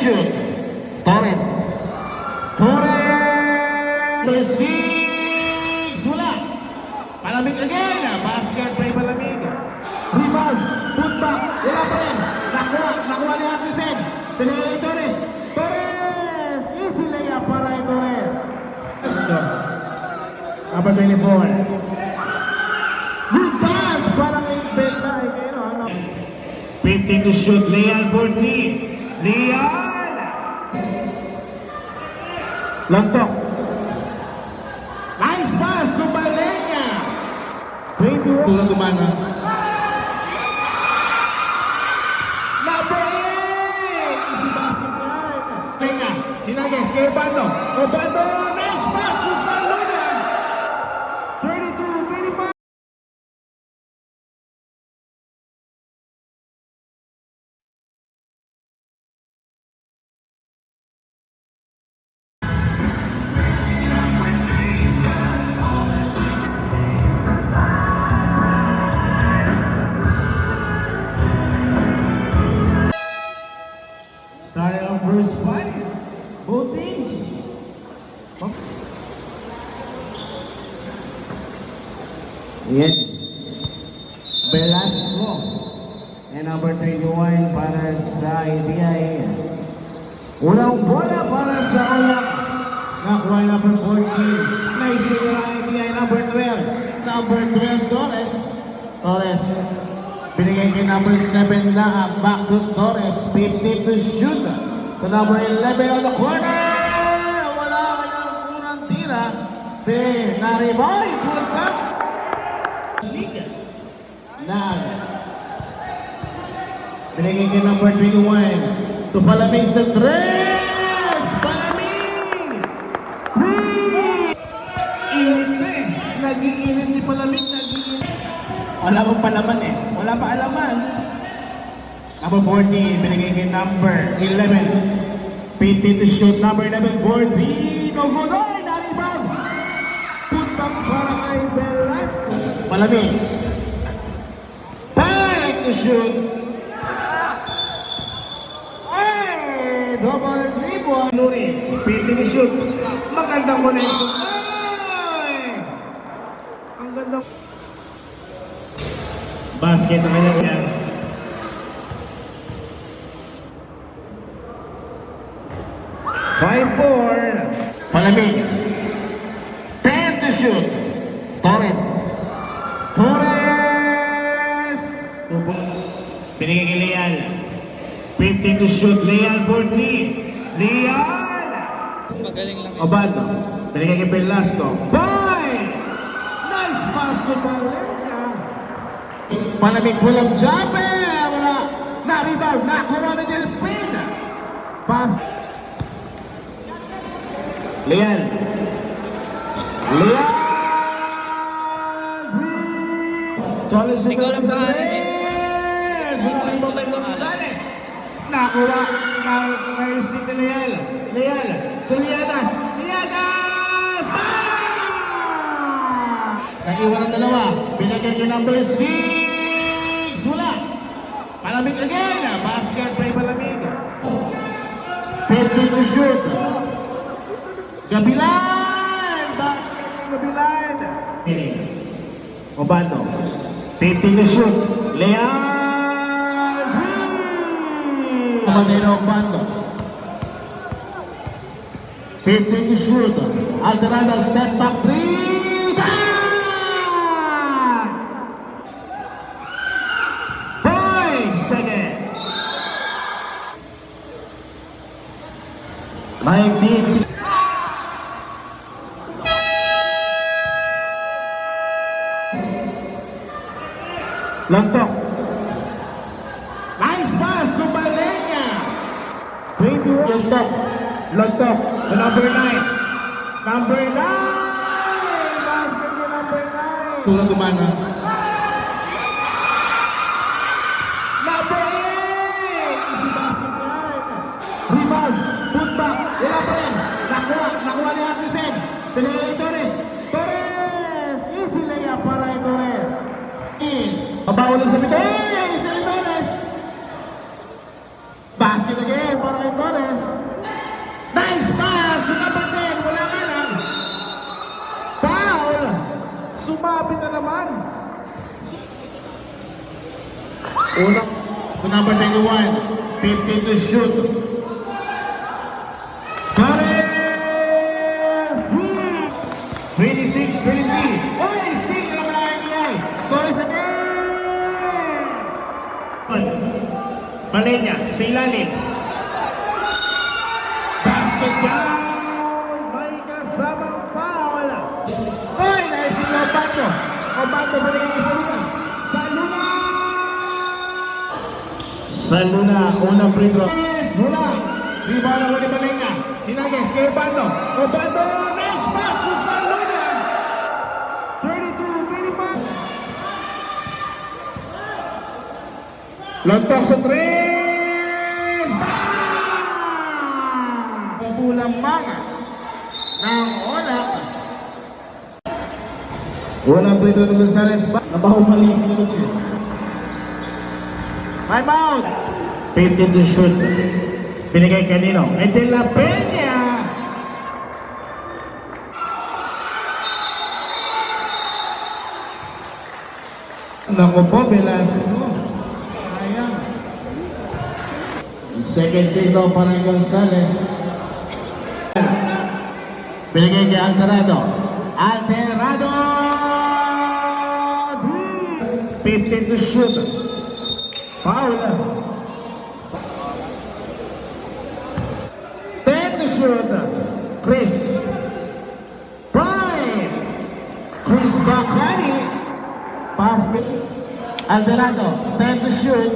shoot. Torres. Receive. Wala. Palamig again. Basket by Palamig. Rebound. Put back. Wala pa rin. Nakuha ni Atisen. Pinigay Torres. Torres. Easy layup para kay Torres. Number 24. Rebound para kay Bella. 15 to shoot. Leal 14. Leal. Lantok. Nice pass to Balenya. 21. Tulang dumana. Number 8. Easy basket line. Balenya. Sinagis kay Obando. Obando. Nice pass to Balenya. 32-25. Starting on verse 5. Both teams. Yes. Velasco. And number 31 para sa IBI. Unang bola para sa Olak. Nakuha number 14. Nice to the IBI number 12. Number 12 Torres. Torres. Binigay kay number 7 na back to Torres. 50 to shoot. To number 11 on the corner. Wala kanyang unang tira. Naribay. Pull back. Liga. Binigay kay number 21. To Palamig sa 3. Palamig. Init. Nag-iinit si Palamig. Wala pang palaman eh. Wala pa alaman. Number 14, binigay kay number 11. 50 to shoot. Number 11, 14. Ogunoy, naribang. Putang para kay Velasco. Palamig. Back to shoot. Ay, double dribble. Luri, 50 to shoot. Magandang connection. Ay! Ang gandang... Basket sa kanya yan. 5-4. Palamig. 10 to shoot. Torres. Torres. Binigay kay Leal. 50 to shoot. Leal 14. Leal. Magaling lang. Obando. Binigay kay Velasco. Boy! Nice pass to Valencia. Palamig pulang jumper. Wala. Na-rebound. Nakuha na niya spin. Pass. Leal. Leal. Ikaw lang pangalan eh. Nakuha. Na-receive ni Leal. Leal. Sulianas. Sulianas. Nag-iwan ang dalawa. Binagay yung number 6. Wala. Palamig again. Basket by Palamig. 50 to shoot. Gabilan! Gabilan! Obando. 50 to shoot. Leal! Manila Obando. 50 to shoot. Alvarado step back 3. Point! Second. 19. Lantok. Nice pass to Balenya. 21. Lantok. Lantok. To number 9. Number 9. Basket to number 9. Tulang dumana. Number 8. Easy basket line. Rebound. Put back. Wala pa rin. Nakuha ni Atisen. Pinigay kay Torres. Torres. Easy layup para kay Torres. Mabaho lang sa bito. Hey! Torres! Basket again para kay Torres. Unang, to number 21, 50 to shoot. Torres! 26, 23. Oy, sing naman ang IBI. Torres again! Malenya, sa ilalim. Basket down! May kasamang foul! Oy, naisip na Obato. Obato sa naging isa. Saluna! Saluna, unang free throw. Mula! Rebound ako ni Malenya. Sinagis kay Obato. Obato! Nice pass to Saluna! 32-25. Lontok sa 3! Pulang mga ng Olak. Unang free throw ni Gonzales. Nabahumali si Lucci. Time out! 15 to shoot. Binigay kanino? E De La Peña! Naku po, Velasco. Sayang. Second free throw para kay Gonzales. Binigay kay Alterado. Alterado! 15 to shoot. Foul. 10 to shoot. Chris. Prime. Chris Bacani. Pass. Alterado. 10 to shoot.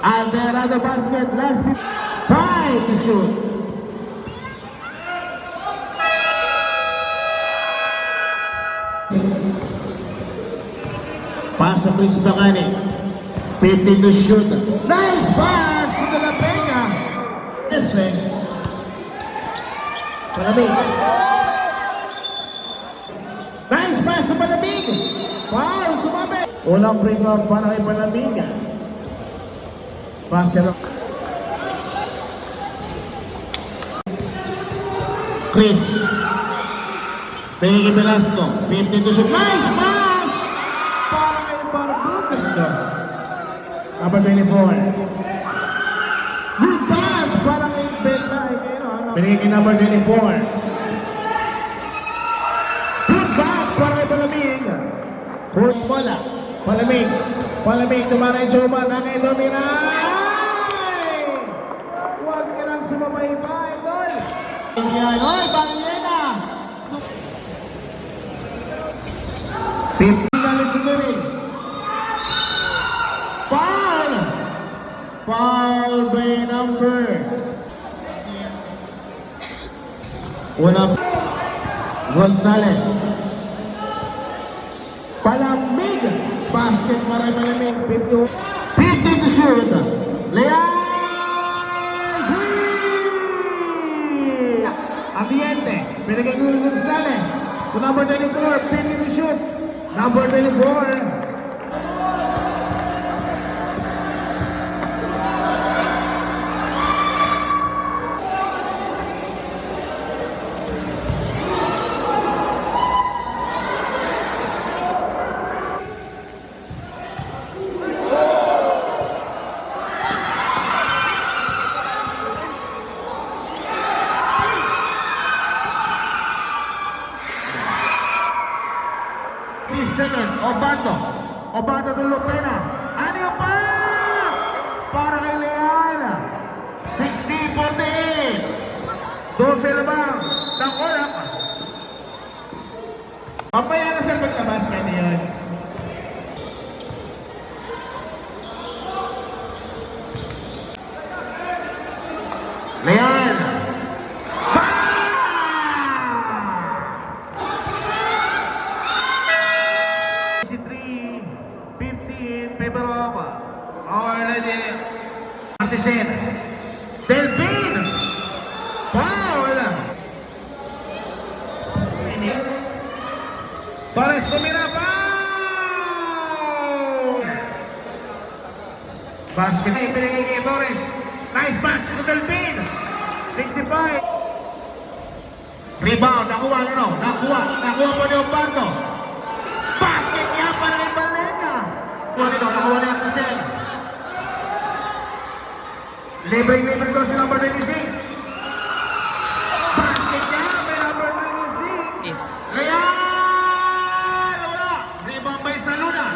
Alterado basket. Last 5 to shoot. Pass sa Chris Bacani. 15 to shoot. Nice pass to De La Peña. Ese. Palamig. Nice pass sa Palamig. Wow, sumabi. Unang free throw para kay Palamig. Pass sa Chris. Tingin kay Velasco. 15 to shoot. Nice pass! Para kay Barbudo. Number 24. Good pass! Para kay Beta. Tingin kay number 24. Good pass! Para kay Palamig. Kurt bola. Palamig. Palamig. Tumaray Joma. Nakay Dominay! Huwag ka lang sumabay-bay, Dol! Oy, Pangilena! 15 galit siguro. Foul! Foul by number. Unang Gonzales. Palamig. Basket para Palamig. 50 to shoot. Leal! Ambiente. Pinagay ko Gonzales. To number 24. 50 to shoot. Number 24. Obato. Obato ng Lucena. Ano yung pa? Para kay Leal. 60-48. 12 labang ng Olak. Papaya na sa pagkabasket niyon. Leal. Martisen. Delvin. Foul. Torres tumira. Foul. Basket. Pinigay kay Torres. Nice pass to Delvin. 65. Rebound. Nakuha no? Nakuha po ni Obato. Basket niya para kay Palenga. Nakuha na yung Kusel. Libre ko si number 26. Basket niya, may number 26. Eh, Kaya! Wala! Rebound by Saluna.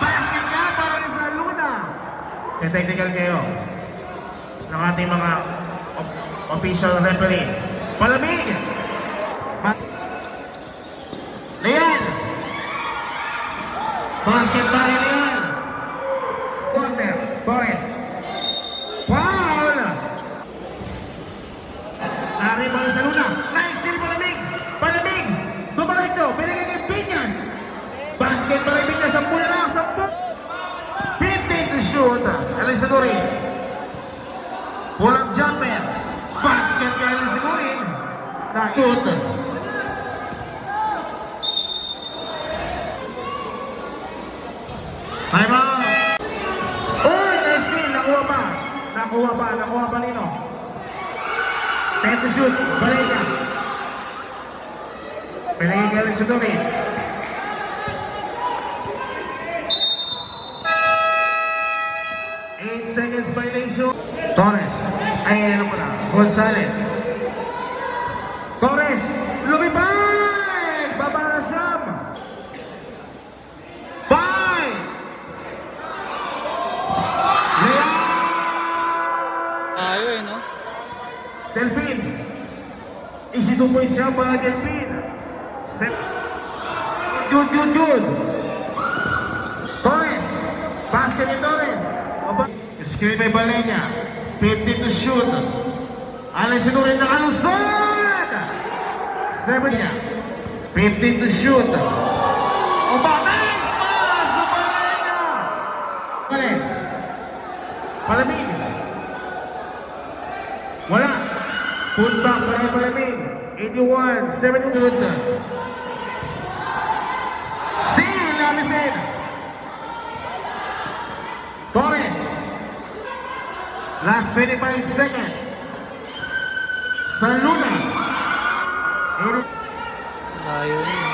Basket niya para ni Saluna. Technical kayo ng ating mga official referee. Palamig! Leal! Basket by Leal! Corner, Torres. Foul! Naribang sa Luna. Nice steal Palamig! Palamig! Bumalik to! Binigay kay Piñas! Basket para Piñas! 10 na lang! 10! 15 to shoot! Alisadori. Pull-up jumper. Basket kay Alisadori. Na-shoot. Time out! Uy! Nice steal! Nakuha pa! Nakuha pa nino. 10 to shoot. Balik niya. Pinagay kay Alisadori. Seconds violation. Torres. Ay, ano pala? Gonzalez. Torres. Lumipad! Baba na Siyam. 5! Leal! tayo eh, no? Delphine. Easy 2 points siya para Delphine. Jude. Torres. Basket ni Torres. Screen by Balenya. 50 to shoot. Alan Sinurin na kalusot. 7 niya. 15 to shoot. O bakit? Sa Balenya. Pares. Palamig. Wala. Put back para Palamig. 81. 7 shoot. Steal. Lamisin. Torres. Last 25 seconds. Saluna. Tayo eh.